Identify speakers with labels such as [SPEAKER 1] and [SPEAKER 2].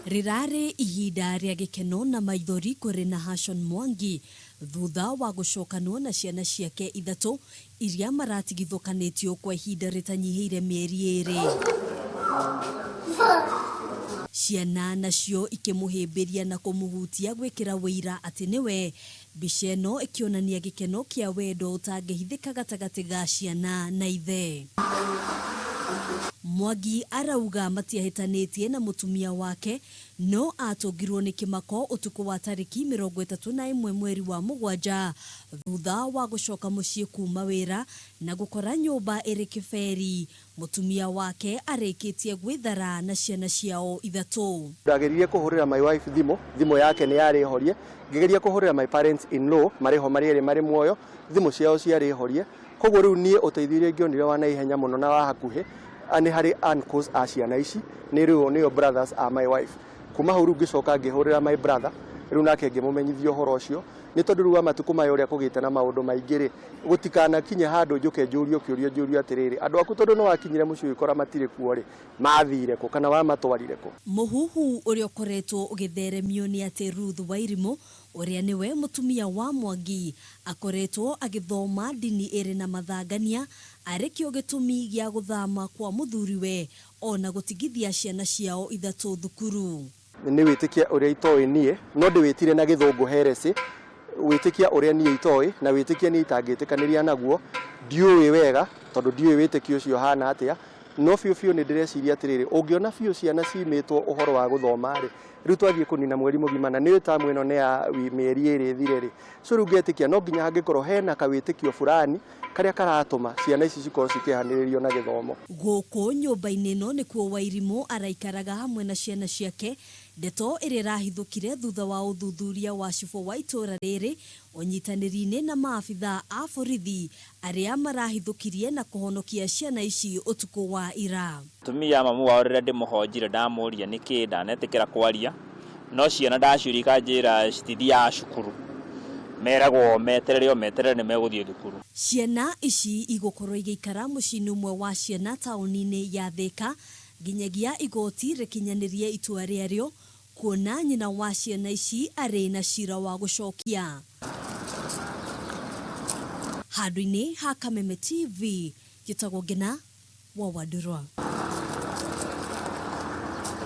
[SPEAKER 1] Rirare ihinda rĩa gĩkeno na maithori kũrĩ Nahashon Mwangi thutha wa gũcokanwo na ciana ciake ithatũ iria maratigithũkanĩtio kwa ihinda rĩtanyihĩire mĩeri 2. Ciana nacio ikĩmũhĩmbĩria na kũmũhutia gwĩkĩra wĩira atĩ nĩwe, mbica ĩno ĩkĩonania gĩkeno kĩa wendo ũtangĩhithĩka gatagatĩ ga ciana na ithe. Mwangi arauga matiahĩtanĩtie na mũtumia wake, no atũngirwo nĩ kĩmako ũtukũ wa tarĩki 31 mweri wa Mũgwanja thutha wa gũcoka mũciĩ kuma wĩra na gũkora nyũmba ĩrĩ kĩberi, mũtumia wake arĩkĩtie gwĩthara na ciana ciao ithatũ.
[SPEAKER 2] Ndageririe kũhũrĩra my wife thimũ yake nĩ yarĩ horie, ngĩgeria kũhũrĩra my parents in law marĩho marĩ muoyo, thimũ ciao ciarĩ horie. Koguo rĩu niĩ ũteithio ngĩonire wa naihenya mũno na wa hakuhĩ nĩ harĩ uncles a ciana ici, nĩo brothers a my wife. Kuma hau rĩu ngĩcoka ngĩhũrĩra my brother, rĩu nake ngĩmũmenyithia ũhoro ũcio, nĩ tondũ rĩu matukũ maya ũrĩa kũgĩte na maũndũ maingĩ-rĩ, gũtikanakinye handũ njũke njũrio kĩũrio atĩrĩrĩ, andũ aku tondũ no wakinyire mũciĩ ũgĩkora matirĩ kuo-rĩ, mathire kũ kana wamatwarire kũ?
[SPEAKER 1] Mũhuhu ũrĩa ũkoretwo ũgĩtheremio nĩ atĩ Ruth Wairimu, ũrĩa nĩwe mũtumia wa Mwangi, akoretwo agĩthoma ndini ĩrĩ na mathangania arĩkĩo gĩtũmi gĩa gũthama kwa mũthuriwe ona gũtigithia ciana ciao ithatũ thukuru.
[SPEAKER 2] Nĩ wĩtĩkia ũrĩa itoĩ niĩ, no ndĩwĩtire na gĩthũngũ heresy, wĩtĩkia ũrĩa niĩ itoĩ na wĩtĩkia niĩ itangĩtĩkanĩria naguo, ndiũĩ wega tondũ ndiũĩ wĩtĩkia ũcio hana atĩa, no biũ nĩ ndĩreciria atĩrĩrĩ, ũngĩona biũ ciana cimĩtwo ũhoro wa gũthoma-rĩ, rĩu twathiĩ kũnina mweri mũgima na nĩ tamu ĩno nĩ ya mĩeri 2 ĩthire-rĩ, so rĩu ngetĩkia no nginya hangĩkorwo hena kawĩtĩkio fulani karĩa karatũma ciana ici cikorwo cikĩhanĩrĩrio na gĩthomo.
[SPEAKER 1] Gũkũ nyũmba-inĩ ĩno nĩkuo Wairimu araikaraga hamwe na ciana ciake, ndeto ĩrĩa ĩrahithũkire thutha wa ũthuthuria wa cibũ wa itũra rĩrĩ ũnyitanĩri-inĩ na maabitha a borithi arĩa marahithũkirie na kũhonokia ciana ici ũtukũ wa ira.
[SPEAKER 3] Tumia mamu wao rĩrĩa ndĩmũhonjire ndamũria nĩkĩ ndanetĩkĩra kwaria, no ciana ndaciũria ikanjĩra citithiaga cukuru, meragwo meterere nĩ megũthiĩ thukuru.
[SPEAKER 1] Ciana ici igũkorwo igĩikara mũciĩ-inĩ ũmwe wa ciana taũni-inĩ ya Thĩka nginyagia igoti rĩkinyanĩrie itua rĩarĩo, kuona nyina wa ciana ici arĩ na cira wa gũcokia. Handũ-inĩ ha Kameme TV, gĩtagwo Ngina wa Wandurwa.